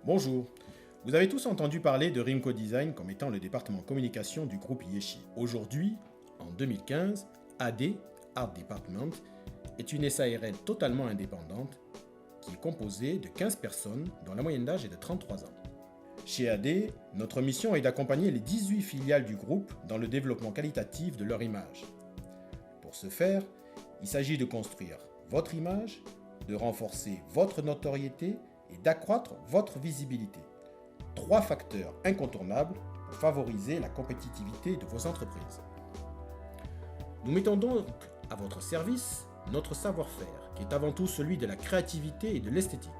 Bonjour, vous avez tous entendu parler de Rimco Design comme étant le département communication du groupe Yeshi. Aujourd'hui, en 2015, AD, Art Department, est une SARL totalement indépendante qui est composée de 15 personnes dont la moyenne d'âge est de 33 ans. Chez AD, notre mission est d'accompagner les 18 filiales du groupe dans le développement qualitatif de leur image. Pour ce faire, il s'agit de construire votre image, de renforcer votre notoriété et d'accroître votre visibilité. 3 facteurs incontournables pour favoriser la compétitivité de vos entreprises. Nous mettons donc à votre service notre savoir-faire, qui est avant tout celui de la créativité et de l'esthétique.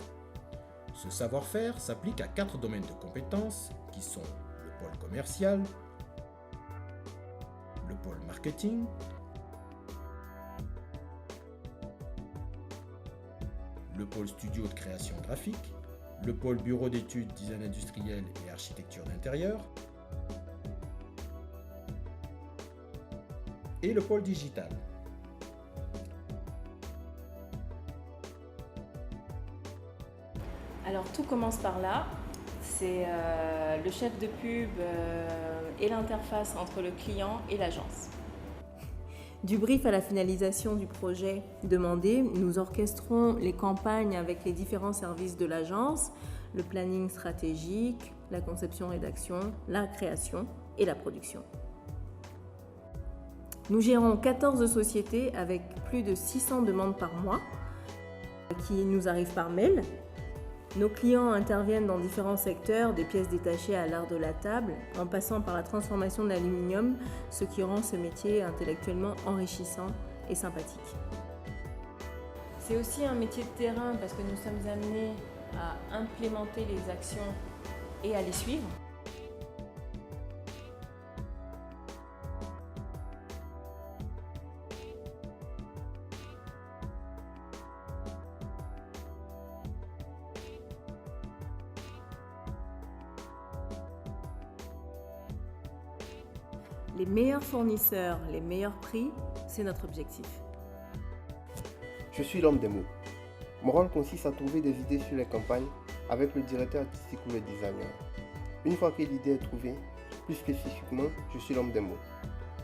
Ce savoir-faire s'applique à 4 domaines de compétences qui sont le pôle commercial, le pôle marketing, le pôle studio de création graphique, le pôle bureau d'études, design industriel et architecture d'intérieur, et le pôle digital. Alors tout commence par là, c'est le chef de pub et l'interface entre le client et l'agence. Du brief à la finalisation du projet demandé, nous orchestrons les campagnes avec les différents services de l'agence, le planning stratégique, la conception-rédaction, la création et la production. Nous gérons 14 sociétés avec plus de 600 demandes par mois qui nous arrivent par mail. Nos clients interviennent dans différents secteurs, des pièces détachées à l'art de la table, en passant par la transformation de l'aluminium, ce qui rend ce métier intellectuellement enrichissant et sympathique. C'est aussi un métier de terrain parce que nous sommes amenés à implémenter les actions et à les suivre. Les meilleurs fournisseurs, les meilleurs prix, c'est notre objectif. Je suis l'homme des mots. Mon rôle consiste à trouver des idées sur les campagnes avec le directeur artistique ou le designer. Une fois que l'idée est trouvée, plus spécifiquement, je suis l'homme des mots.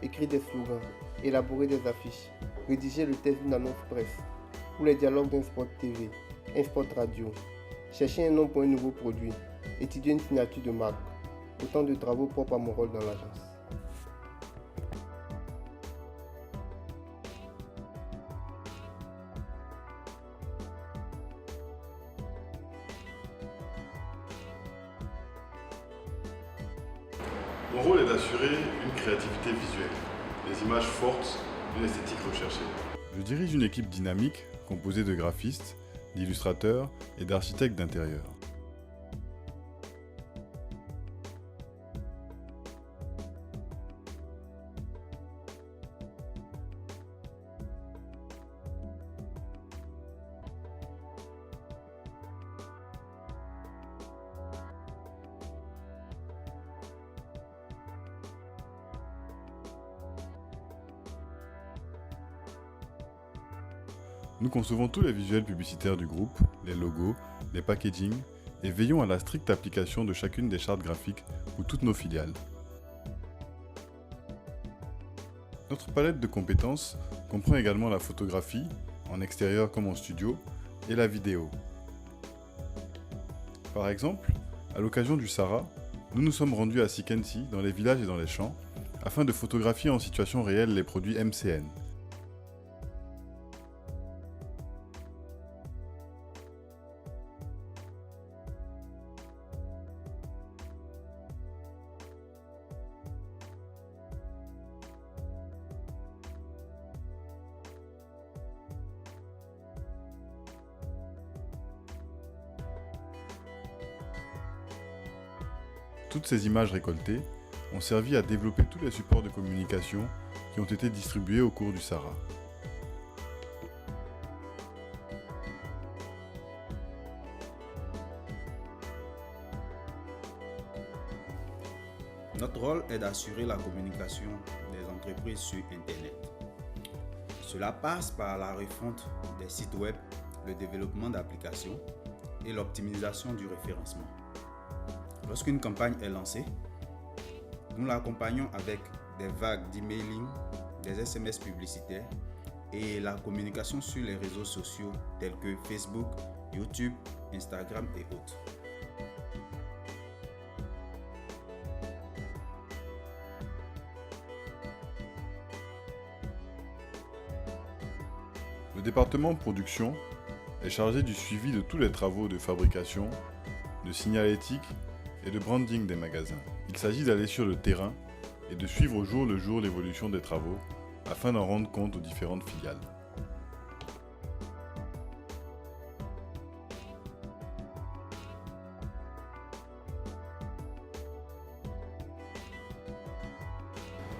Écrire des slogans, élaborer des affiches, rédiger le texte d'une annonce presse ou les dialogues d'un spot TV, un spot radio, chercher un nom pour un nouveau produit, étudier une signature de marque. Autant de travaux propres à mon rôle dans l'agence. Mon rôle est d'assurer une créativité visuelle, des images fortes, une esthétique recherchée. Je dirige une équipe dynamique composée de graphistes, d'illustrateurs et d'architectes d'intérieur. Nous concevons tous les visuels publicitaires du groupe, les logos, les packaging et veillons à la stricte application de chacune des chartes graphiques pour toutes nos filiales. Notre palette de compétences comprend également la photographie, en extérieur comme en studio, et la vidéo. Par exemple, à l'occasion du Sahara, nous nous sommes rendus à Sikensi, dans les villages et dans les champs, afin de photographier en situation réelle les produits MCN. Toutes ces images récoltées ont servi à développer tous les supports de communication qui ont été distribués au cours du Sahara. Notre rôle est d'assurer la communication des entreprises sur Internet. Cela passe par la refonte des sites web, le développement d'applications et l'optimisation du référencement. Lorsqu'une campagne est lancée, nous l'accompagnons avec des vagues d'emailing, des SMS publicitaires et la communication sur les réseaux sociaux tels que Facebook, YouTube, Instagram et autres. Le département production est chargé du suivi de tous les travaux de fabrication, de signalétique et de branding des magasins. Il s'agit d'aller sur le terrain et de suivre au jour le jour l'évolution des travaux afin d'en rendre compte aux différentes filiales.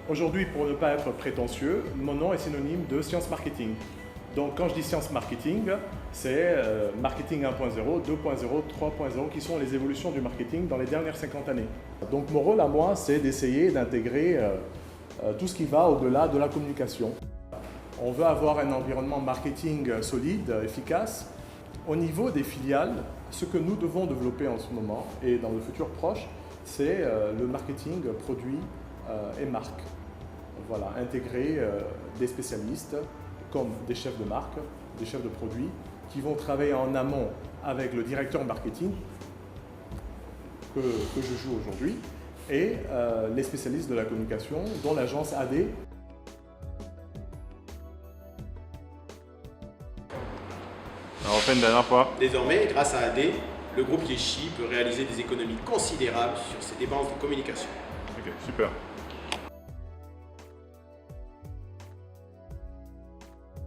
Aujourd'hui, pour ne pas être prétentieux, mon nom est synonyme de science marketing. Donc quand je dis science marketing, c'est marketing 1.0, 2.0, 3.0 qui sont les évolutions du marketing dans les dernières 50 années. Donc mon rôle à moi, c'est d'essayer d'intégrer tout ce qui va au-delà de la communication. On veut avoir un environnement marketing solide, efficace. Au niveau des filiales, ce que nous devons développer en ce moment et dans le futur proche, c'est le marketing produit et marque. Voilà, intégrer des spécialistes comme des chefs de marque, des chefs de produits, qui vont travailler en amont avec le directeur marketing que je joue aujourd'hui et les spécialistes de la communication, dont l'agence AD. Alors on fait une dernière fois. Désormais, grâce à AD, le groupe Yeshi peut réaliser des économies considérables sur ses dépenses de communication. Ok, super.